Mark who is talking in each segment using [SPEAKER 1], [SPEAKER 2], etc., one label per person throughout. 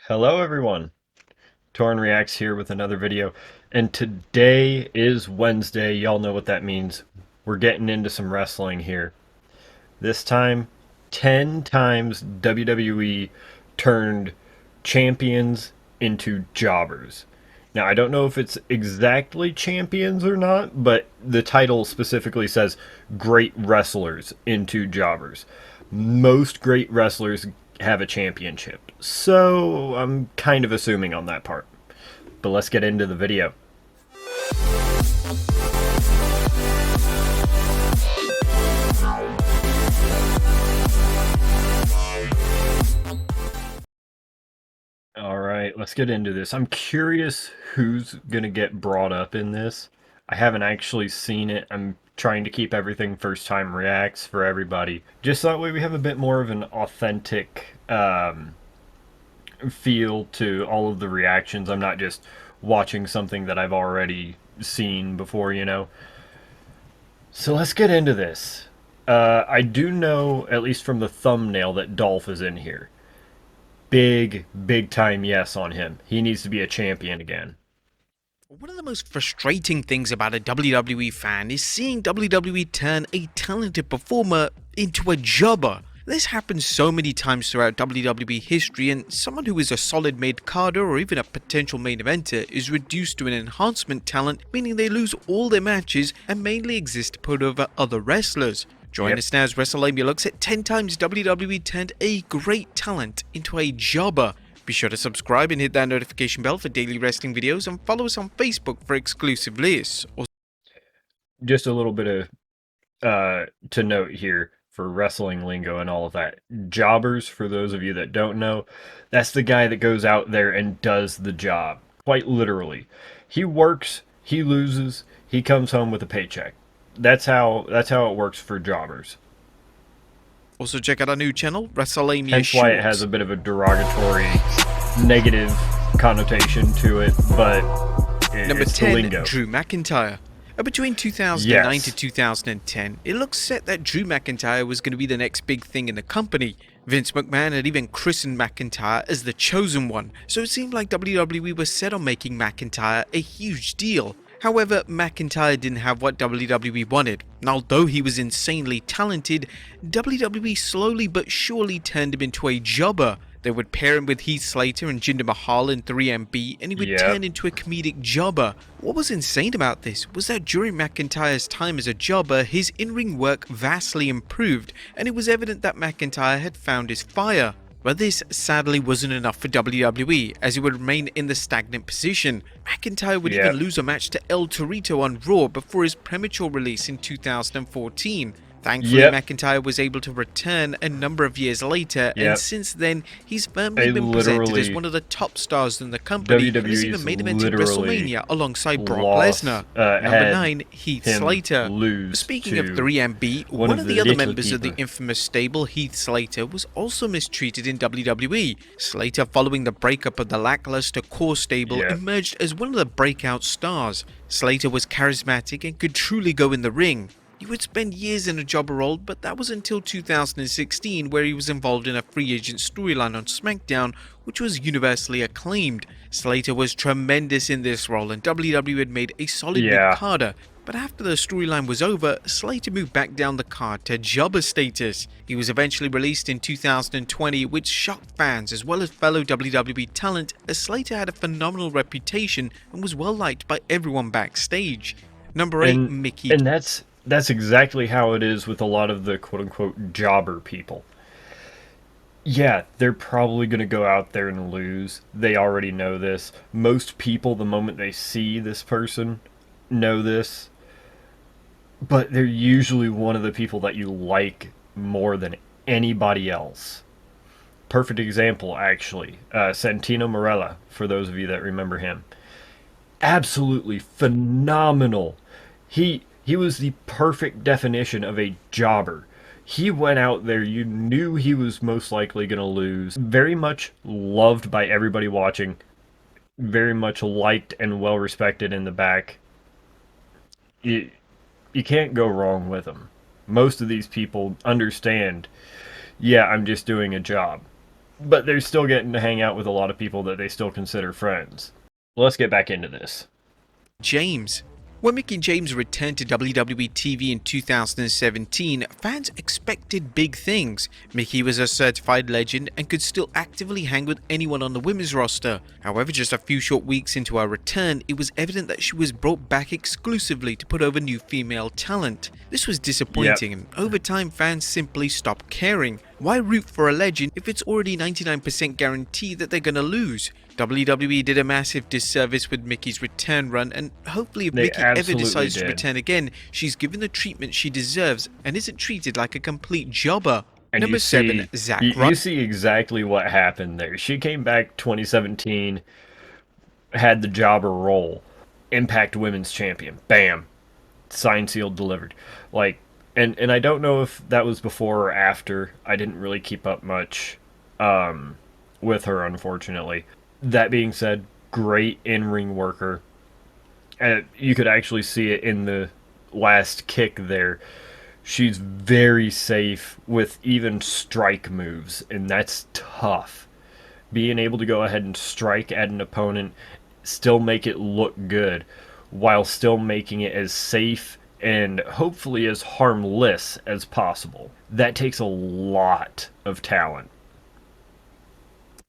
[SPEAKER 1] Hello everyone, Torn Reacts here with another video, and today is Wednesday. Y'all know what that means. We're getting into some wrestling here. This time, 10 times WWE turned champions into jobbers. Now, I don't know if it's exactly champions or not, but the title specifically says great wrestlers into jobbers. Most great wrestlers have a championship, so I'm kind of assuming on that part. But let's get into the video. All right, let's get into this. I'm curious who's gonna get brought up in this. I haven't actually seen it. I'm trying to keep everything first time reacts for everybody. Just that way we have a bit more of an authentic feel to all of the reactions. I'm not just watching something that I've already seen before, you know. So let's get into this. I do know, at least from the thumbnail, that Dolph is in here. Big time yes on him. He needs to be a champion again.
[SPEAKER 2] One of the most frustrating things about a WWE fan is seeing WWE turn a talented performer into a jobber. This happens so many times throughout WWE history, and someone who is a solid mid-carder or even a potential main eventer is reduced to an enhancement talent, meaning they lose all their matches and mainly exist to put over other wrestlers. Join us now as WrestleMania looks at 10 times WWE turned a great talent into a jobber. Be sure to subscribe and hit that notification bell for daily wrestling videos, and follow us on Facebook for exclusive lists.
[SPEAKER 1] Just a little bit of to note here for wrestling lingo and all of that. Jobbers, for those of you that don't know, that's the guy that goes out there and does the job. Quite literally. He works, he loses, he comes home with a paycheck. That's how it works for jobbers.
[SPEAKER 2] Also check out our new channel, WrestleMania
[SPEAKER 1] Hence why it has a bit of a derogatory, negative connotation to it, but
[SPEAKER 2] Number
[SPEAKER 1] it's
[SPEAKER 2] 10,
[SPEAKER 1] the lingo.
[SPEAKER 2] Drew McIntyre. Between 2009
[SPEAKER 1] Yes.
[SPEAKER 2] to 2010, it looked set that Drew McIntyre was going to be the next big thing in the company. Vince McMahon had even christened McIntyre as the chosen one, so it seemed like WWE was set on making McIntyre a huge deal. However, McIntyre didn't have what WWE wanted, and although he was insanely talented, WWE slowly but surely turned him into a jobber. They would pair him with Heath Slater and Jinder Mahal in 3MB, and he would turn into a comedic jobber. What was insane about this was that during McIntyre's time as a jobber, his in-ring work vastly improved, and it was evident that McIntyre had found his fire. But this sadly wasn't enough for WWE, as he would remain in the stagnant position. McIntyre would even lose a match to El Torito on Raw before his premature release in 2014. Thankfully, McIntyre was able to return a number of years later, and since then, he's firmly been presented as one of the top stars in the company, and has even main evented WrestleMania alongside Brock Lesnar. Number 9, Heath Slater. Speaking of 3MB, one of the other members of the infamous stable, Heath Slater, was also mistreated in WWE. Slater, following the breakup of the lackluster core stable, emerged as one of the breakout stars. Slater was charismatic and could truly go in the ring. He would spend years in a jobber role, but that was until 2016, where he was involved in a free agent storyline on SmackDown, which was universally acclaimed. Slater was tremendous in this role, and WWE had made a solid mid-carder. But after the storyline was over, Slater moved back down the card to jobber status. He was eventually released in 2020, which shocked fans as well as fellow WWE talent, as Slater had a phenomenal reputation and was well liked by everyone backstage. Number 8, Mickey.
[SPEAKER 1] And that's exactly how it is with a lot of the quote-unquote jobber people. Yeah, they're probably going to go out there and lose. They already know this. Most people, the moment they see this person, know this. But they're usually one of the people that you like more than anybody else. Perfect example, actually. Santino Marella, for those of you that remember him. Absolutely phenomenal. He was the perfect definition of a jobber. He went out there, you knew he was most likely going to lose. Very much loved by everybody watching. Very much liked and well respected in the back. You can't go wrong with him. Most of these people understand, yeah, I'm just doing a job. but they're still getting to hang out with a lot of people that they still consider friends. Let's get back into this.
[SPEAKER 2] James. When Mickie James returned to WWE TV in 2017, fans expected big things. Mickie was a certified legend and could still actively hang with anyone on the women's roster. However, just a few short weeks into her return, it was evident that she was brought back exclusively to put over new female talent. This was disappointing, and over time fans simply stopped caring. Why root for a legend if it's already 99% guaranteed that they're gonna lose? WWE did a massive disservice with Mickie's return run, and hopefully if Mickie ever decides to return again, she's given the treatment she deserves and isn't treated like a complete jobber.
[SPEAKER 1] And
[SPEAKER 2] Number 7, Zack Ryder.
[SPEAKER 1] You see exactly what happened there. She came back 2017, had the jobber role, Impact Women's Champion. Bam. Signed, sealed, delivered. Like, and I don't know if that was before or after. I didn't really keep up much with her, unfortunately. That being said, great in-ring worker. You could actually see it in the last kick there. She's very safe with even strike moves, and that's tough. Being able to go ahead and strike at an opponent, still make it look good, while still making it as safe and hopefully as harmless as possible. That takes a lot of talent.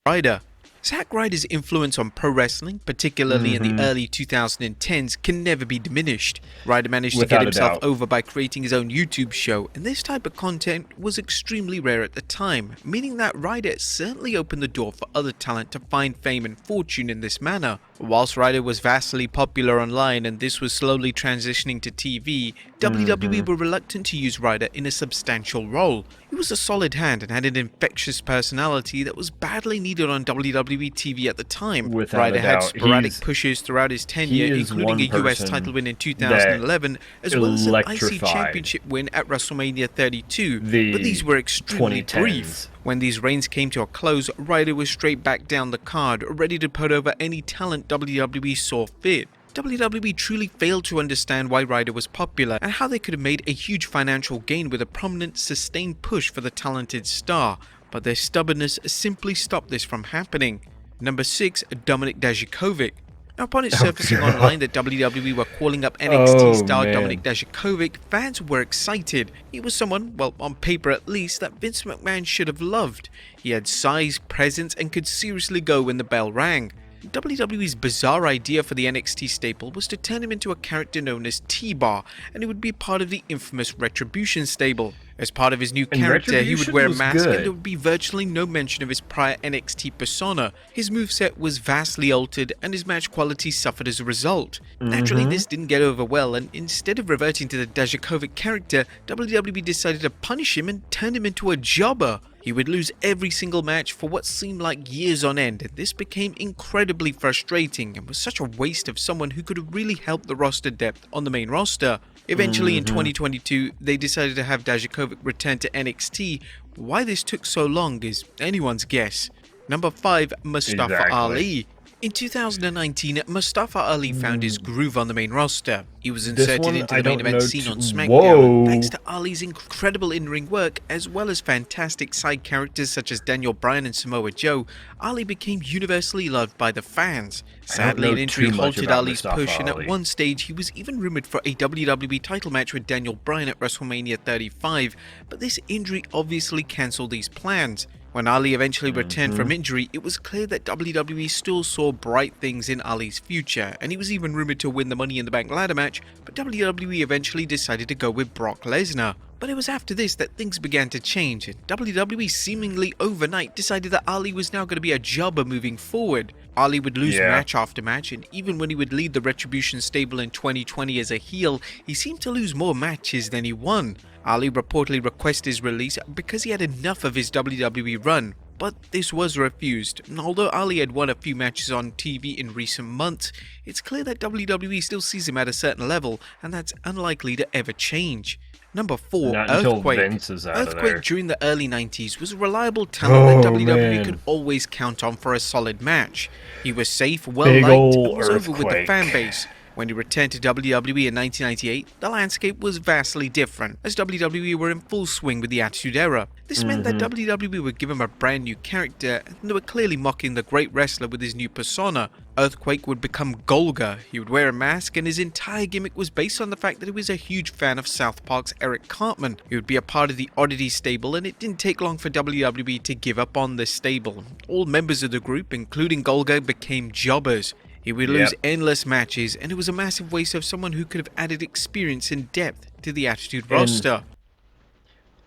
[SPEAKER 2] Ryder. Zack Ryder's influence on pro wrestling, particularly in the early 2010s, can never be diminished. Ryder managed to get himself over by creating his own YouTube show, and this type of content was extremely rare at the time, meaning that Ryder certainly opened the door for other talent to find fame and fortune in this manner. Whilst Ryder was vastly popular online and this was slowly transitioning to TV, WWE were reluctant to use Ryder in a substantial role. He was a solid hand and had an infectious personality that was badly needed on WWE TV at the time. Ryder had sporadic pushes throughout his tenure, including a US title win in 2011, as well as an IC Championship win at WrestleMania 32, but these were extremely brief. When these reigns came to a close, Ryder was straight back down the card, ready to put over any talent WWE saw fit. WWE truly failed to understand why Ryder was popular and how they could have made a huge financial gain with a prominent, sustained push for the talented star, but their stubbornness simply stopped this from happening. Number 6, Dominik Dijakovic. Now, upon it surfacing online that WWE were calling up NXT star Dominik Dijakovic, fans were excited. He was someone, well, on paper at least, that Vince McMahon should have loved. He had size, presence, and could seriously go when the bell rang. WWE's bizarre idea for the NXT staple was to turn him into a character known as T-Bar, and he would be part of the infamous Retribution stable. As part of his new character, he would wear a mask and there would be virtually no mention of his prior NXT persona. His moveset was vastly altered and his match quality suffered as a result. Naturally, this didn't get over well, and instead of reverting to the Dijakovic character, WWE decided to punish him and turn him into a jobber. He would lose every single match for what seemed like years on end, and this became incredibly frustrating and was such a waste of someone who could have really helped the roster depth on the main roster. Eventually in 2022, they decided to have Dijakovic return to NXT. Why this took so long is anyone's guess. Number 5, Mustafa Ali. In 2019, Mustafa Ali found his groove on the main roster. He was inserted into the main event scene on SmackDown. Thanks to Ali's incredible in-ring work, as well as fantastic side characters such as Daniel Bryan and Samoa Joe, Ali became universally loved by the fans. Sadly, an injury halted Ali's push, and at one stage he was even rumored for a WWE title match with Daniel Bryan at WrestleMania 35, but this injury obviously cancelled these plans. When Ali eventually returned from injury, it was clear that WWE still saw bright things in Ali's future, and he was even rumored to win the Money in the Bank ladder match, but WWE eventually decided to go with Brock Lesnar. But it was after this that things began to change, and WWE seemingly overnight decided that Ali was now going to be a jobber moving forward. Ali would lose match after match, and even when he would lead the Retribution stable in 2020 as a heel, he seemed to lose more matches than he won. Ali reportedly requested his release because he had enough of his WWE run, but this was refused. Although Ali had won a few matches on TV in recent months, it's clear that WWE still sees him at a certain level, and that's unlikely to ever change. Number 4, Earthquake. Earthquake during the early 90s was a reliable talent that WWE could always count on for a solid match. He was safe, well-liked, and was over with the fan base. When he returned to WWE in 1998, the landscape was vastly different, as WWE were in full swing with the Attitude Era. This meant that WWE would give him a brand new character, and they were clearly mocking the great wrestler with his new persona. Earthquake would become Golga, he would wear a mask, and his entire gimmick was based on the fact that he was a huge fan of South Park's Eric Cartman. He would be a part of the Oddity stable, and it didn't take long for WWE to give up on this stable. All members of the group, including Golga, became jobbers. He would lose endless matches, and it was a massive waste of someone who could have added experience and depth to the Attitude roster.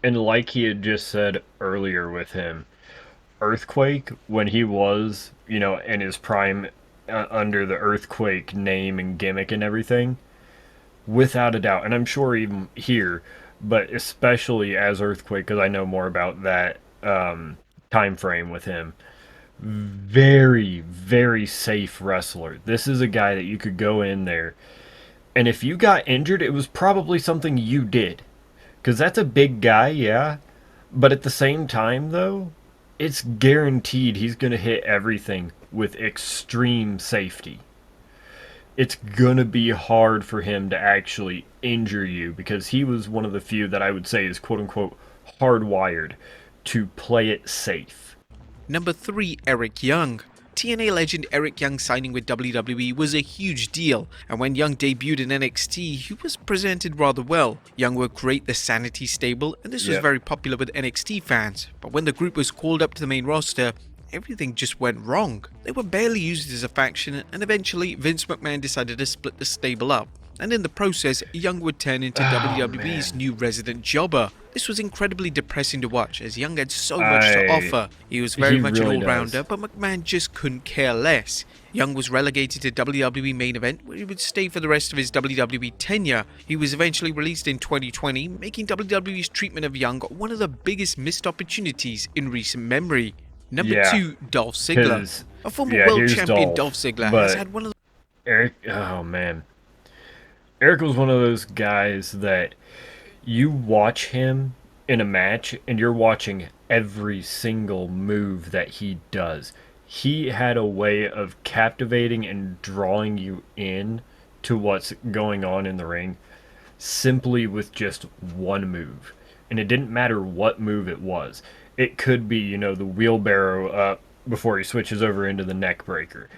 [SPEAKER 1] And like he had just said earlier with him, Earthquake, when he was, in his prime under the Earthquake name and gimmick and everything, without a doubt, and I'm sure even here, but especially as Earthquake, because I know more about that time frame with him, very, very safe wrestler. This is a guy that you could go in there, and if you got injured, it was probably something you did. Because that's a big guy, yeah. But at the same time, though, it's guaranteed he's going to hit everything with extreme safety. It's going to be hard for him to actually injure you because he was one of the few that I would say is quote-unquote hardwired to play it safe.
[SPEAKER 2] Number 3, Eric Young. TNA legend Eric Young signing with WWE was a huge deal, and when Young debuted in NXT, he was presented rather well. Young would create the Sanity stable, and this was very popular with NXT fans, but when the group was called up to the main roster, everything just went wrong. They were barely used as a faction, and eventually Vince McMahon decided to split the stable up. And in the process, Young would turn into WWE's new resident jobber. This was incredibly depressing to watch, as Young had so much to offer. He was very much
[SPEAKER 1] really
[SPEAKER 2] an all-rounder, but McMahon just couldn't care less. Young was relegated to WWE Main Event, where he would stay for the rest of his WWE tenure. He was eventually released in 2020, making WWE's treatment of Young one of the biggest missed opportunities in recent memory. Number 2, Dolph Ziggler. A former world champion, Dolph Ziggler has had one of the...
[SPEAKER 1] Eric, oh man. Eric was one of those guys that you watch him in a match and you're watching every single move that he does. He had a way of captivating and drawing you in to what's going on in the ring simply with just one move. And it didn't matter what move it was. It could be, the wheelbarrow up before he switches over into the neck breaker.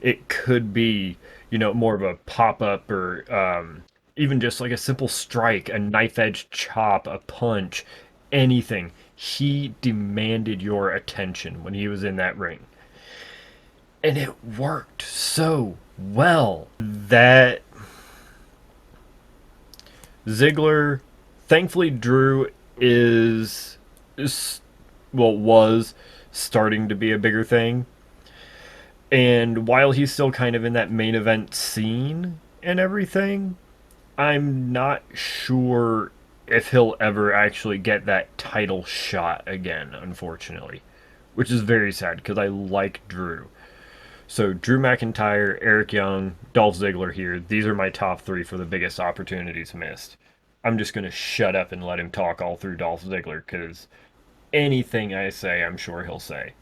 [SPEAKER 1] It could be, more of a pop-up or even just like a simple strike, a knife-edge chop, a punch, anything. He demanded your attention when he was in that ring. And it worked so well that Ziggler, thankfully Drew was starting to be a bigger thing. And while he's still kind of in that main event scene and everything, I'm not sure if he'll ever actually get that title shot again, unfortunately. Which is very sad, because I like Drew. So, Drew McIntyre, Eric Young, Dolph Ziggler here. These are my top 3 for the biggest opportunities missed. I'm just going to shut up and let him talk all through Dolph Ziggler, because anything I say, I'm sure he'll say.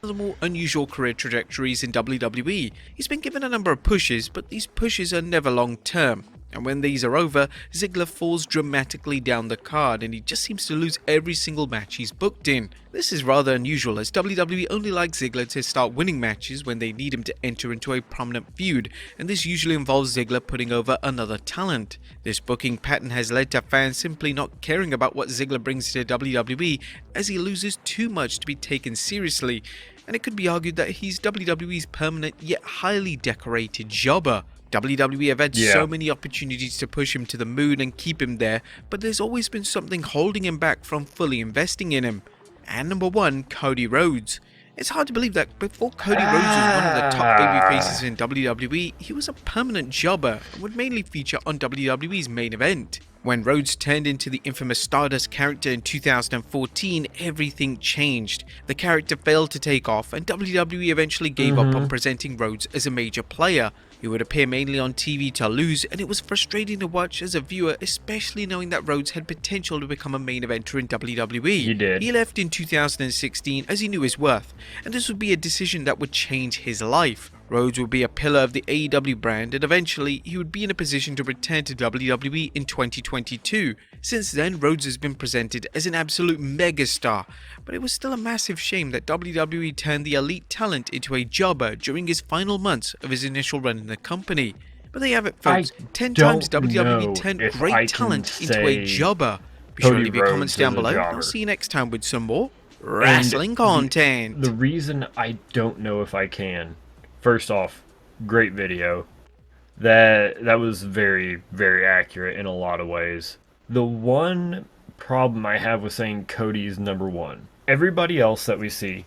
[SPEAKER 2] One of the more unusual career trajectories in WWE. He's been given a number of pushes, but these pushes are never long-term. And when these are over, Ziggler falls dramatically down the card and he just seems to lose every single match he's booked in. This is rather unusual, as WWE only likes Ziggler to start winning matches when they need him to enter into a prominent feud, and this usually involves Ziggler putting over another talent. This booking pattern has led to fans simply not caring about what Ziggler brings to WWE, as he loses too much to be taken seriously, and it could be argued that he's WWE's permanent yet highly decorated jobber. WWE have had so many opportunities to push him to the moon and keep him there, but there's always been something holding him back from fully investing in him. And number 1, Cody Rhodes. It's hard to believe that before Cody Rhodes was one of the top babyfaces in WWE, he was a permanent jobber and would mainly feature on WWE's main event. When Rhodes turned into the infamous Stardust character in 2014, everything changed. The character failed to take off, and WWE eventually gave up on presenting Rhodes as a major player. He would appear mainly on TV to lose, and it was frustrating to watch as a viewer, especially knowing that Rhodes had potential to become a main eventer in WWE.
[SPEAKER 1] He did.
[SPEAKER 2] He left in 2016 as he knew his worth, and this would be a decision that would change his life. Rhodes would be a pillar of the AEW brand, and eventually he would be in a position to return to WWE in 2022. Since then, Rhodes has been presented as an absolute megastar, but it was still a massive shame that WWE turned the elite talent into a jobber during his final months of his initial run in the company. But there you have it,
[SPEAKER 1] I
[SPEAKER 2] folks. 10 times
[SPEAKER 1] don't
[SPEAKER 2] WWE
[SPEAKER 1] know
[SPEAKER 2] turned
[SPEAKER 1] if
[SPEAKER 2] great
[SPEAKER 1] I can
[SPEAKER 2] talent into a
[SPEAKER 1] say
[SPEAKER 2] jobber. Be sure to
[SPEAKER 1] Cody
[SPEAKER 2] leave your comments
[SPEAKER 1] Rhodes
[SPEAKER 2] down
[SPEAKER 1] is a
[SPEAKER 2] below, and I'll
[SPEAKER 1] jobber.
[SPEAKER 2] see you next time with some more
[SPEAKER 1] And
[SPEAKER 2] wrestling
[SPEAKER 1] the
[SPEAKER 2] content.
[SPEAKER 1] reason I don't know if I can, first off, great video. That was very, very accurate in a lot of ways. The one problem I have with saying Cody's number one, everybody else that we see,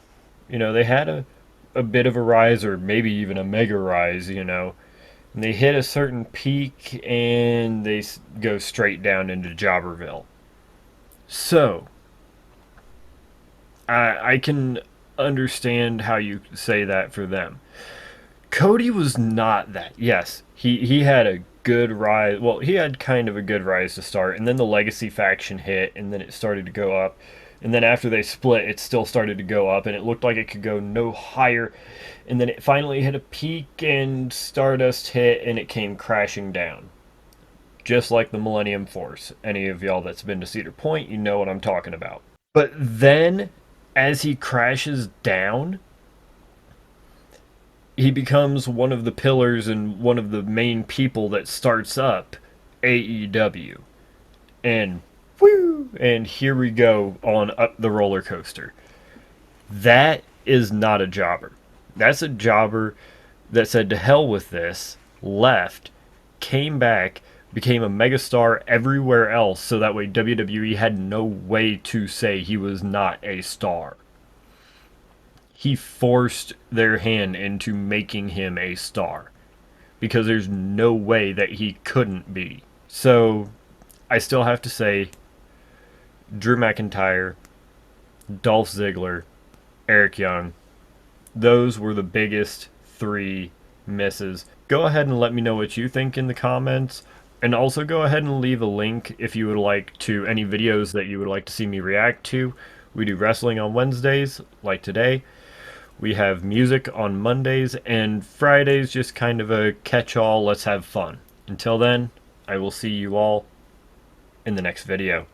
[SPEAKER 1] they had a bit of a rise or maybe even a mega rise, and they hit a certain peak and they go straight down into Jobberville. So, I can understand how you say that for them. Cody was not that. Yes, he had a good rise. Well, he had kind of a good rise to start, and then the Legacy faction hit, and then it started to go up. And then after they split, it still started to go up, and it looked like it could go no higher. And then it finally hit a peak, and Stardust hit, and it came crashing down. Just like the Millennium Force. Any of y'all that's been to Cedar Point, you know what I'm talking about. But then, as he crashes down, he becomes one of the pillars and one of the main people that starts up AEW. And woo! And here we go on up the roller coaster. That is not a jobber. That's a jobber that said to hell with this, left, came back, became a megastar everywhere else so that way WWE had no way to say he was not a star. He forced their hand into making him a star because there's no way that he couldn't be. So I still have to say Drew McIntyre, Dolph Ziggler, Eric Young, those were the biggest three misses. Go ahead and let me know what you think in the comments. And also go ahead and leave a link if you would like to any videos that you would like to see me react to. We do wrestling on Wednesdays, like today. We have music on Mondays, and Fridays just kind of a catch-all, let's have fun. Until then, I will see you all in the next video.